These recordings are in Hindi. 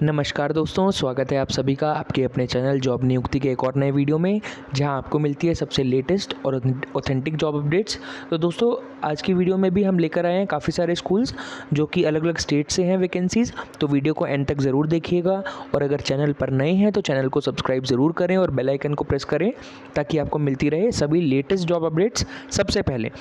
नमस्कार दोस्तों, स्वागत है आप सभी का आपके अपने चैनल जॉब नियुक्ति के एक और नए वीडियो में, जहां आपको मिलती है सबसे लेटेस्ट और ऑथेंटिक जॉब अपडेट्स। तो दोस्तों, आज की वीडियो में भी हम लेकर आए हैं काफ़ी सारे स्कूल्स जो कि अलग अलग स्टेट से हैं वैकेंसीज़। तो वीडियो को एंड तक ज़रूर देखिएगा और अगर चैनल पर नए हैं तो चैनल को सब्सक्राइब ज़रूर करें और बेल आइकन को प्रेस करें ताकि आपको मिलती रहे सभी लेटेस्ट जॉब अपडेट्स सबसे पहले।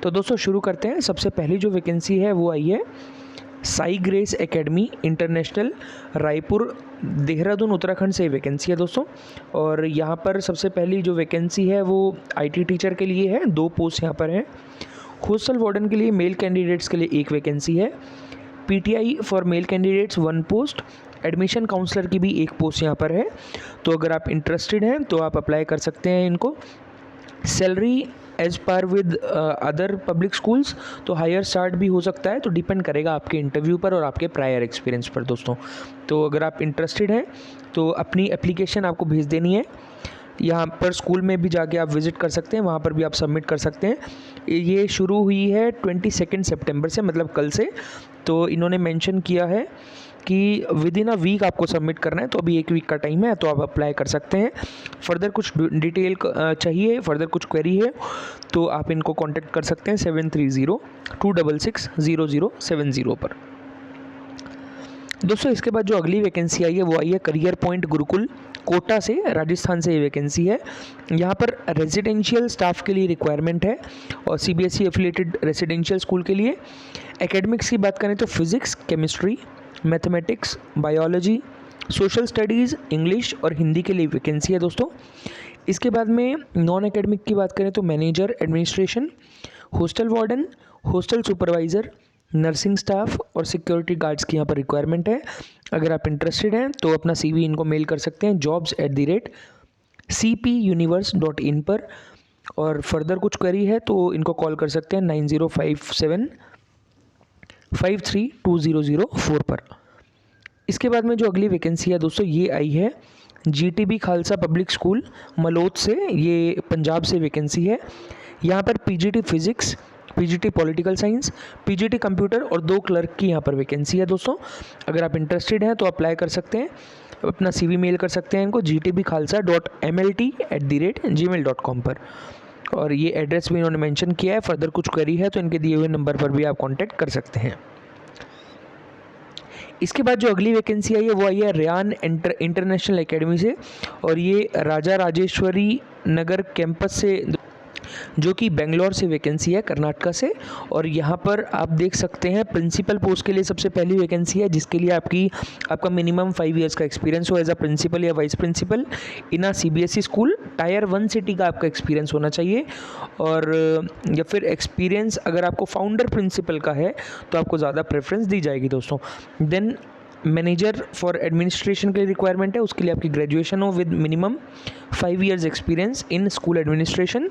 तो दोस्तों शुरू करते हैं। सबसे पहली जो वैकेंसी है वो आई है Sai grace academy international, Raipur, Dehradun, Uttarakhand से वैकेंसी है दोस्तों। और यहाँ पर सबसे पहली जो वैकेंसी है वो आईटी टीचर के लिए है। 2 पोस्ट यहाँ पर हैं। हॉस्टल वार्डन के लिए मेल कैंडिडेट्स के लिए 1 वैकेंसी है। PTI for male candidates 1 post. Admission counsellor की भी 1 पोस्ट यहाँ पर है। तो अगर आप इंटरेस्टेड हैं तो आप अप्लाई कर सकते हैं इनको। Salary as per with other public schools, तो हायर स्टार्ट भी हो सकता है। तो डिपेंड करेगा आपके इंटरव्यू पर और आपके प्रायर एक्सपीरियंस पर दोस्तों। तो अगर आप इंटरेस्टेड हैं तो अपनी एप्लीकेशन आपको भेज देनी है। यहाँ पर स्कूल में भी जाके आप विज़िट कर सकते हैं, वहाँ पर भी आप सबमिट कर सकते हैं। ये शुरू हुई है 22 सितंबर से, मतलब कल से। तो इन्होंने मेंशन किया है कि विद इन अ वीक आपको सबमिट करना है। तो अभी 1 वीक का टाइम है, तो आप अप्लाई कर सकते हैं। फर्दर कुछ डिटेल चाहिए, फर्दर कुछ क्वेरी है तो आप इनको कांटेक्ट कर सकते हैं 7302660070 पर। दोस्तों इसके बाद जो अगली वैकेंसी आई है वो आई है करियर पॉइंट गुरुकुल, कोटा से, राजस्थान से ये वैकेंसी है। यहाँ पर रेजिडेंशियल स्टाफ के लिए रिक्वायरमेंट है और सीबीएसई एफिलिएटेड रेजिडेंशियल स्कूल के लिए। एकेडमिक्स की बात करें तो physics, chemistry, mathematics, biology, social studies, English और हिंदी के लिए वैकेंसी है दोस्तों। इसके बाद में नॉन एकेडमिक की बात करें तो manager administration, hostel warden, hostel supervisor, nursing staff और सिक्योरिटी गार्ड्स की यहाँ पर रिक्वायरमेंट है। अगर आप इंटरेस्टेड हैं तो अपना CV इनको मेल कर सकते हैं jobs@cpuniverse.in पर। और फर्दर कुछ क्वेरी है तो इनको कॉल कर सकते हैं 9057532004 पर। इसके बाद में जो अगली वैकेंसी है दोस्तों ये आई है GTB खालसा पब्लिक स्कूल, मलोद से, ये पंजाब से वैकेंसी है। यहाँ पर PGT physics, PGT political science, PGT computer और 2 क्लर्क की यहाँ पर वैकेंसी है दोस्तों। अगर आप इंटरेस्टेड हैं तो अप्लाई कर सकते हैं, अपना CV मेल कर सकते हैं इनको gtbkhalsa.mlt@gmail.com पर। और ये एड्रेस भी इन्होंने मेंशन किया है। फर्दर कुछ क्वेरी है तो इनके दिए हुए नंबर पर भी आप कॉन्टैक्ट कर सकते हैं। इसके बाद जो अगली वैकेंसी आई है वो आई है रेयान इंटरनेशनल एकेडमी से, और ये राजा राजेश्वरी नगर कैंपस से, जो कि बेंगलोर से वैकेंसी है, कर्नाटका से। और यहाँ पर आप देख सकते हैं प्रिंसिपल पोस्ट के लिए सबसे पहली वैकेंसी है, जिसके लिए आपका मिनिमम 5 इयर्स का एक्सपीरियंस हो एज अ प्रिंसिपल या vice principal in a CBSE school. Tyre 1 city का आपका एक्सपीरियंस होना चाहिए। और या फिर एक्सपीरियंस अगर आपको फाउंडर प्रिंसिपल का है तो आपको ज़्यादा प्रेफरेंस दी जाएगी दोस्तों। देन मैनेजर फॉर एडमिनिस्ट्रेशन के लिए रिक्वायरमेंट है, उसके लिए आपकी ग्रेजुएशन हो with minimum 5 years experience in school administration.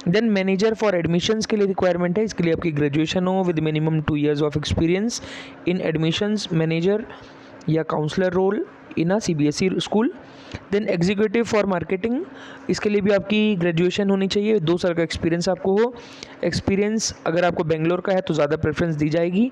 Then manager for admissions के लिए रिक्वायरमेंट है, इसके लिए आपकी ग्रेजुएशन हो with minimum 2 years of experience in admissions manager या counsellor role in a CBSE school. Then executive for marketing, इसके लिए भी आपकी ग्रेजुएशन होनी चाहिए, 2 साल का एक्सपीरियंस आपको हो। एक्सपीरियंस अगर आपको बेंगलोर का है तो ज़्यादा प्रेफरेंस दी जाएगी।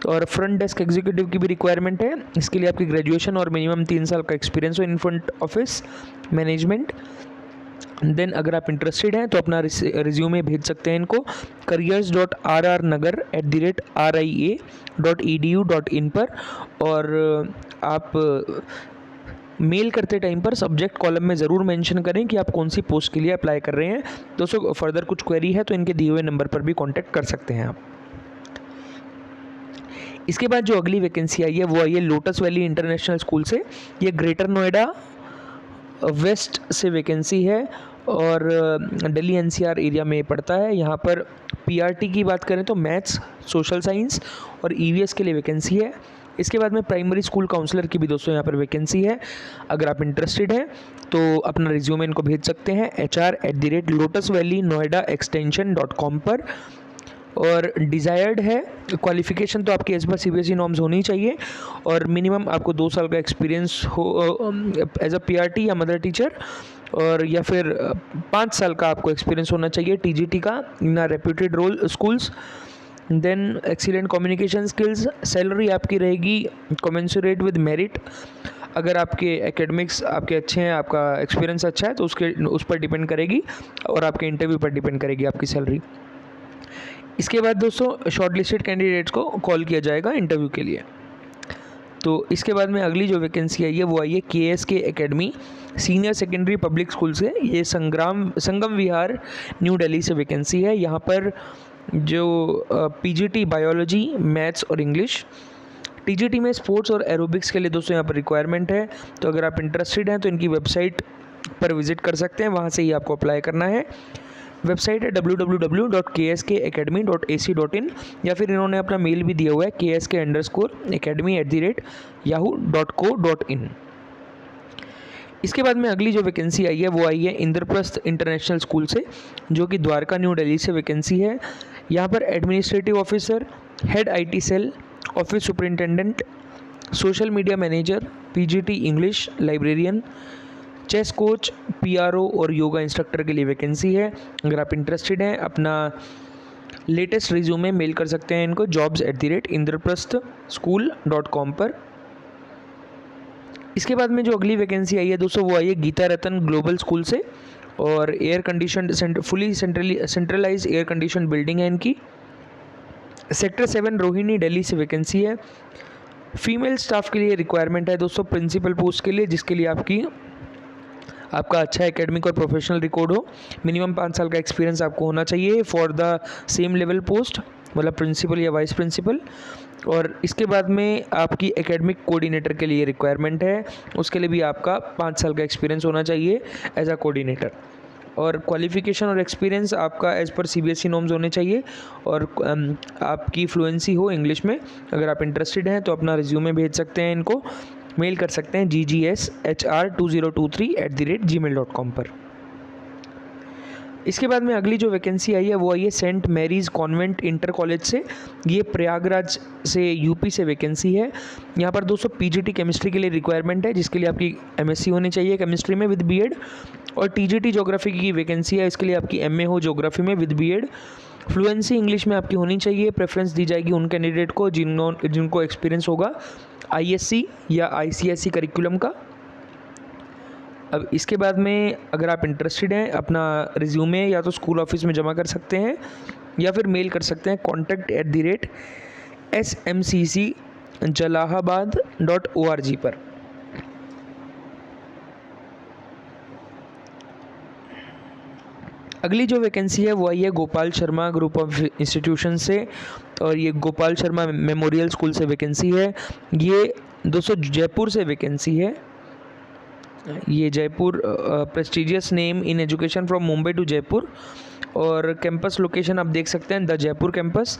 और फ्रंट डेस्क एग्जीक्यूटिव की भी रिक्वायरमेंट है, इसके लिए आपकी ग्रेजुएशन और मिनिमम 3 साल का एक्सपीरियंस हो in front office management. Then अगर आप इंटरेस्टेड हैं तो अपना रिज्यूमे भेज सकते हैं इनको careers.rrnagar@ria.edu.in पर। और आप मेल करते टाइम पर सब्जेक्ट कॉलम में ज़रूर मेंशन करें कि आप कौन सी पोस्ट के लिए अप्लाई कर रहे हैं दोस्तों। फर्दर कुछ क्वेरी है तो इनके दिए हुए नंबर पर भी कांटेक्ट कर सकते हैं आप। इसके बाद जो अगली वैकेंसी आई है वो आई है लोटस वैली इंटरनेशनल स्कूल से, ये ग्रेटर नोएडा वेस्ट से वैकेंसी है और दिल्ली NCR एरिया में पड़ता है। यहाँ पर PRT की बात करें तो मैथ्स, सोशल साइंस और EVS के लिए वैकेंसी है। इसके बाद में प्राइमरी स्कूल काउंसलर की भी दोस्तों यहाँ पर वैकेंसी है। अगर आप इंटरेस्टेड हैं तो अपना रिज्यूमे इनको भेज सकते हैं HR@lotusvalleynoida extension.com पर। और डिज़ायर्ड है क्वालिफ़िकेशन तो आपकी एज पर CBSE नॉर्म्स होनी चाहिए और मिनिमम आपको 2 साल का एक्सपीरियंस हो एज अ PRT या मदर टीचर, और या फिर 5 साल का आपको एक्सपीरियंस होना चाहिए TGT का in reputed role schools. Then excellent communication skills, salary आपकी रहेगी कमेंसुरेट विद मेरिट। अगर आपके एकेडमिक्स आपके अच्छे हैं, आपका एक्सपीरियंस अच्छा है, तो उस पर डिपेंड करेगी और आपके इंटरव्यू पर डिपेंड करेगी आपकी सैलरी। इसके बाद दोस्तों शॉर्ट लिस्टेड कैंडिडेट्स को कॉल किया जाएगा इंटरव्यू के लिए। तो इसके बाद में अगली जो वैकेंसी आई है वो आई है KSK academy senior secondary public school से। ये संगम विहार न्यू दिल्ली से वैकेंसी है। यहाँ पर जो PGT बायोलॉजी, मैथ्स और इंग्लिश, TGT में स्पोर्ट्स और एरोबिक्स के लिए दोस्तों यहाँ पर रिक्वायरमेंट है। तो अगर आप इंटरेस्टेड हैं तो इनकी वेबसाइट पर विजिट कर सकते हैं, वहाँ से ही आपको अप्लाई करना है। वेबसाइट है www.kskacademy.ac.in, या फिर इन्होंने अपना मेल भी दिया हुआ है ksk_academy@yahoo.co.in। इसके बाद में अगली जो वैकेंसी आई है वो आई है इंद्रप्रस्थ इंटरनेशनल स्कूल से, जो कि द्वारका न्यू दिल्ली से वैकेंसी है। यहाँ पर administrative officer, head IT cell, office superintendent, social media manager, PGT English, librarian, chess coach, PRO और योगा इंस्ट्रक्टर के लिए वैकेंसी है। अगर आप इंटरेस्टेड हैं अपना लेटेस्ट रिज्यूमे मेल कर सकते हैं इनको jobs@indraprasthschool.com पर। इसके बाद में जो अगली वैकेंसी आई है दोस्तों वो आई है गीता रतन ग्लोबल स्कूल से, और air condition fully centralize air condition building है इनकी। सेक्टर 7 रोहिणी दिल्ली से वैकेंसी है। फीमेल स्टाफ के लिए रिक्वायरमेंट है दोस्तों प्रिंसिपल पोस्ट के लिए, जिसके लिए आपका अच्छा एकेडमिक और प्रोफेशनल रिकॉर्ड हो। मिनिमम 5 साल का एक्सपीरियंस आपको होना चाहिए for the same level post, मतलब प्रिंसिपल या वाइस प्रिंसिपल। और इसके बाद में आपकी एकेडमिक कोऑर्डिनेटर के लिए रिक्वायरमेंट है, उसके लिए भी आपका 5 साल का एक्सपीरियंस होना चाहिए एज अ कोऑर्डिनेटर। और क्वालिफिकेशन और एक्सपीरियंस आपका एज़ पर CBSE नॉर्म्स होने चाहिए, और आपकी फ्लुएंसी हो इंग्लिश में। अगर आप इंटरेस्टेड हैं तो अपना रिज्यूमे भेज सकते हैं, इनको मेल कर सकते हैं ggsh.hr2023@gmail.com पर। इसके बाद में अगली जो वैकेंसी आई है वो आई है saint Mary's convent inter college से। ये प्रयागराज से UP से वैकेंसी है। यहाँ पर दोस्तों PGT केमिस्ट्री के लिए रिक्वायरमेंट है, जिसके लिए आपकी MSc होनी चाहिए केमिस्ट्री में विद BEd, और TGT ज्योग्राफी की वैकेंसी है, इसके लिए आपकी MA हो ज्योग्राफी में विद BEd। फ्लुएंसी इंग्लिश में आपकी होनी चाहिए। प्रेफरेंस दी जाएगी उन कैंडिडेट को जिनको एक्सपीरियंस होगा ISC या ICSE करिकुलम का। अब इसके बाद में अगर आप इंटरेस्टेड हैं अपना रिज्यूमे या तो स्कूल ऑफिस में जमा कर सकते हैं, या फिर मेल कर सकते हैं contact@smccjalahabad.org पर। अगली जो वैकेंसी है वो आई है Gopal Sharma group of institution से, और ये गोपाल शर्मा मेमोरियल स्कूल से वैकेंसी है। ये दोस्तों जयपुर से वैकेंसी है। ये Jaipur prestigious name in education from Mumbai to Jaipur, और कैंपस लोकेशन आप देख सकते हैं the Jaipur campus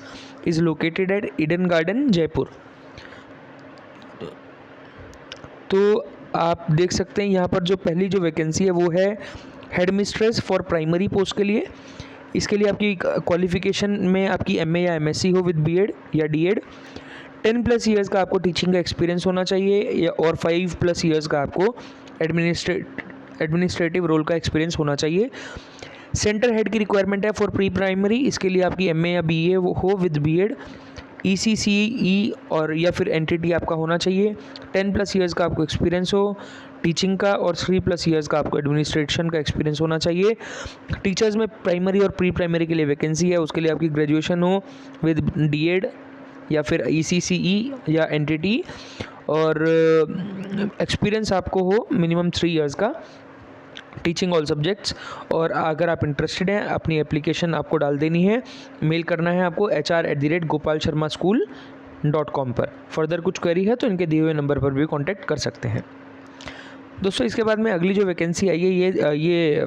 is located at Eden garden Jaipur. तो आप देख सकते हैं यहाँ पर जो पहली जो वैकेंसी है वो है head mistress for primary post के लिए। इसके लिए आपकी क्वालिफिकेशन में आपकी MA या MSc हो विद BEd या DEd। 10+ ईयर्स का आपको टीचिंग का एक्सपीरियंस होना चाहिए, या और 5+ ईयर्स का आपको एडमिनिस्ट्रेटिव रोल का एक्सपीरियंस होना चाहिए। सेंटर हेड की रिक्वायरमेंट है फॉर प्री प्राइमरी, इसके लिए आपकी MA या BA हो विद BEd। ECCE और या फिर NTT आपका होना चाहिए। 10+ ईयर्स का आपको एक्सपीरियंस हो टीचिंग का, और 3+ ईयर्स का आपको एडमिनिस्ट्रेशन का एक्सपीरियंस होना चाहिए। टीचर्स में प्राइमरी और प्री प्राइमरी के लिए वैकेंसी है, उसके लिए आपकी ग्रेजुएशन हो विद DEd या फिर ECCE या NTT, और एक्सपीरियंस आपको हो मिनिमम 3 ईयर्स का टीचिंग ऑल सब्जेक्ट्स। और अगर आप इंटरेस्टेड हैं अपनी एप्लीकेशन आपको डाल देनी है, मेल करना है आपको hr@gopalsharmaschool.com पर। फर्दर कुछ क्वेरी है तो इनके दिए हुए नंबर पर भी कांटेक्ट कर सकते हैं दोस्तों। इसके बाद में अगली जो वैकेंसी आई है ये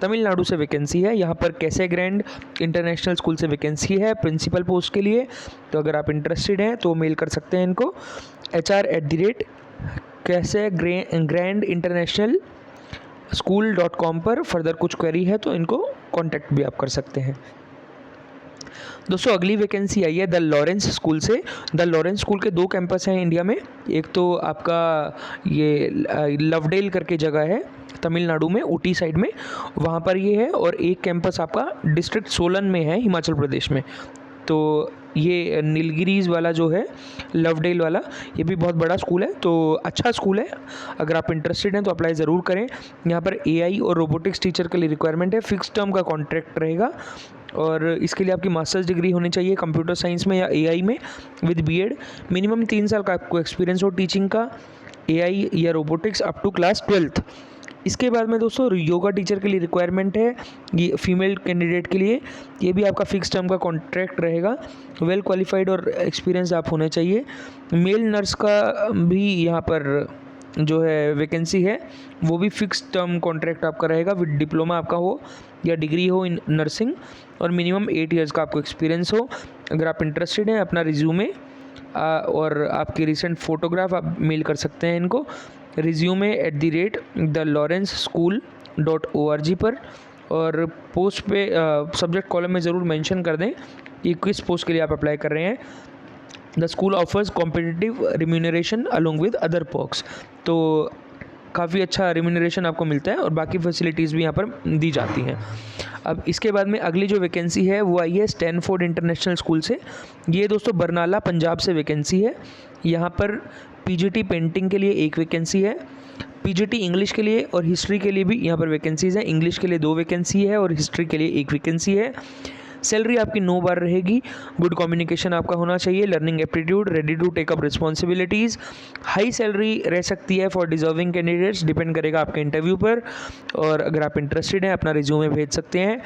तमिलनाडु से वैकेंसी है। यहाँ पर कैसे ग्रैंड इंटरनेशनल स्कूल से वैकेंसी है प्रिंसिपल पोस्ट के लिए। तो अगर आप इंटरेस्टेड हैं तो मेल कर सकते हैं इनको hr@कैसे ग्रैंड-इंटरनेशनल-स्कूल.com पर। फर्दर कुछ क्वेरी है तो इनको कांटेक्ट भी आप कर सकते हैं दोस्तों। अगली वैकेंसी आई है द लॉरेंस स्कूल से। द लॉरेंस स्कूल के 2 कैंपस हैं इंडिया में। एक तो आपका ये लवडेल करके जगह है तमिलनाडु में, ऊटी साइड में, वहाँ पर ये है, और एक कैंपस आपका डिस्ट्रिक्ट सोलन में है हिमाचल प्रदेश में। तो ये नीलगिरीज वाला जो है, लवडेल वाला, ये भी बहुत बड़ा स्कूल है, तो अच्छा स्कूल है। अगर आप इंटरेस्टेड हैं तो अप्लाई ज़रूर करें। यहाँ पर एआई और रोबोटिक्स टीचर के लिए रिक्वायरमेंट है, फिक्स टर्म का कॉन्ट्रैक्ट रहेगा और इसके लिए आपकी मास्टर्स डिग्री होनी चाहिए कंप्यूटर साइंस में या एआई में विद बीएड। मिनिमम 3 साल का आपको एक्सपीरियंस हो टीचिंग का, एआई या robotics up to class 12th। इसके बाद में दोस्तों योगा टीचर के लिए रिक्वायरमेंट है, ये फीमेल कैंडिडेट के लिए। ये भी आपका फिक्स टर्म का कॉन्ट्रैक्ट रहेगा, वेल क्वालिफाइड और एक्सपीरियंस आप होने चाहिए। मेल नर्स का भी यहाँ पर जो है वैकेंसी है, वो भी फिक्स टर्म कॉन्ट्रैक्ट आपका रहेगा विद डिप्लोमा आपका हो या डिग्री हो इन नर्सिंग और मिनिमम 8 इयर्स का आपको एक्सपीरियंस हो। अगर आप इंटरेस्टेड हैं अपना रिज्यूमे और आपकी रिसेंट फ़ोटोग्राफ आप मेल कर सकते हैं इनको resume@thelawrenceschool.org पर, और पोस्ट पे सब्जेक्ट कॉलम में ज़रूर मेंशन कर दें कि किस पोस्ट के लिए आप अप्लाई कर रहे हैं। The school offers competitive remuneration along with other perks, तो काफ़ी अच्छा रिम्यूनरेशन आपको मिलता है और बाकी फैसिलिटीज़ भी यहाँ पर दी जाती हैं। अब इसके बाद में अगली जो वैकेंसी है वो आई है स्टैनफोर्ड इंटरनेशनल स्कूल से। ये दोस्तों बरनाला पंजाब से वैकेंसी है। यहाँ पर पीजीटी पेंटिंग के लिए एक वैकेंसी है, पीजीटी इंग्लिश के लिए और हिस्ट्री के लिए भी यहाँ पर वैकेंसीज़ हैं। इंग्लिश के लिए 2 वैकेंसी है और हिस्ट्री के लिए 1 वैकेंसी है। सैलरी आपकी 9 बार रहेगी। गुड कम्युनिकेशन आपका होना चाहिए, learning aptitude, ready to take up responsibilities. High salary रह सकती है फॉर डिजर्विंग कैंडिडेट्स, डिपेंड करेगा आपके इंटरव्यू पर। और अगर आप इंटरेस्टेड हैं अपना रिज्यूमे भेज सकते हैं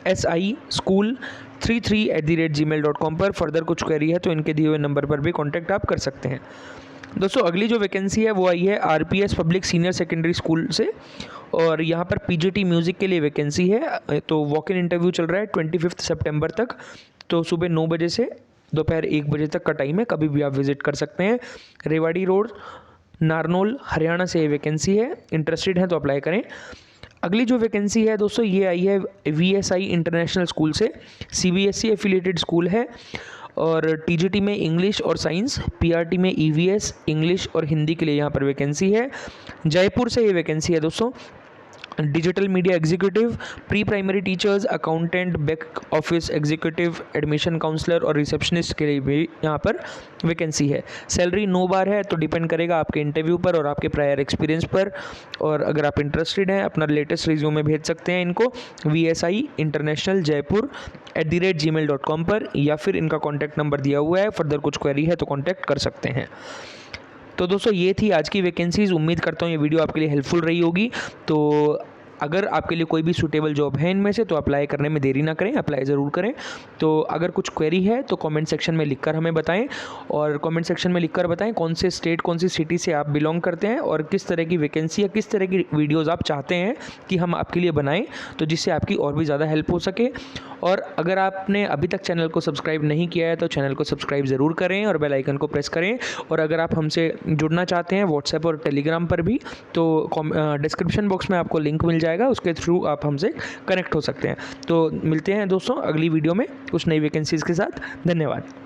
SISchool33@gmail.com पर। फर्दर कुछ क्वेरी है तो इनके दिए हुए नंबर पर भी कॉन्टैक्ट आप कर सकते हैं। दोस्तों अगली जो वैकेंसी है वो आई है RPS public senior secondary school से, और यहाँ पर पीजीटी म्यूज़िक के लिए वैकेंसी है। तो वॉक इन इंटरव्यू चल रहा है 25 सितंबर तक, तो सुबह 9 बजे से दोपहर 1 बजे तक का टाइम है, कभी भी आप विजिट कर सकते हैं। रेवाड़ी रोड, नारनौल, हरियाणा से ये वैकेंसी है। इंटरेस्टेड हैं तो अप्लाई करें। अगली जो वैकेंसी है दोस्तों ये आई है VSI इंटरनेशनल स्कूल से, CBSE एफिलिएटेड स्कूल है और टीजीटी में इंग्लिश और साइंस, पीआरटी में EVS इंग्लिश और हिंदी के लिए यहाँ पर वैकेंसी है। जयपुर से ये वैकेंसी है दोस्तों। Digital media executive, pre primary teachers, accountant, back office executive, admission counsellor और रिसेप्शनिस्ट के लिए भी यहाँ पर वैकेंसी है। सैलरी 9 बार है, तो डिपेंड करेगा आपके इंटरव्यू पर और आपके प्रायर एक्सपीरियंस पर। और अगर आप इंटरेस्टेड हैं अपना लेटेस्ट रिज्यूमे भेज सकते हैं इनको VSI इंटरनेशनल जयपुर @gmail.com पर, या फिर इनका कॉन्टैक्ट नंबर दिया हुआ है। फर्दर कुछ क्वेरी है तो कॉन्टैक्ट कर सकते हैं। तो दोस्तों ये थी आज की वैकेंसीज़। उम्मीद करता हूँ ये वीडियो आपके लिए हेल्पफुल रही होगी। तो अगर आपके लिए कोई भी सूटेबल जॉब है इनमें से तो अप्लाई करने में देरी ना करें, अप्लाई ज़रूर करें। तो अगर कुछ क्वेरी है तो कमेंट सेक्शन में लिखकर हमें बताएं, और कमेंट सेक्शन में लिखकर बताएं कौन से स्टेट, कौन सी सिटी से आप बिलोंग करते हैं और किस तरह की वैकेंसी या किस तरह की वीडियोज़ आप चाहते हैं कि हम आपके लिए बनाएं, तो जिससे आपकी और भी ज़्यादा हेल्प हो सके। और अगर आपने अभी तक चैनल को सब्सक्राइब नहीं किया है तो चैनल को सब्सक्राइब ज़रूर करें और बेल आइकन को प्रेस करें। और अगर आप हमसे जुड़ना चाहते हैं व्हाट्सएप और टेलीग्राम पर भी, तो डिस्क्रिप्शन बॉक्स में आपको लिंक मिल जाएगा, उसके थ्रू आप हमसे कनेक्ट हो सकते हैं। तो मिलते हैं दोस्तों अगली वीडियो में कुछ नई वैकेंसीज़ के साथ। धन्यवाद।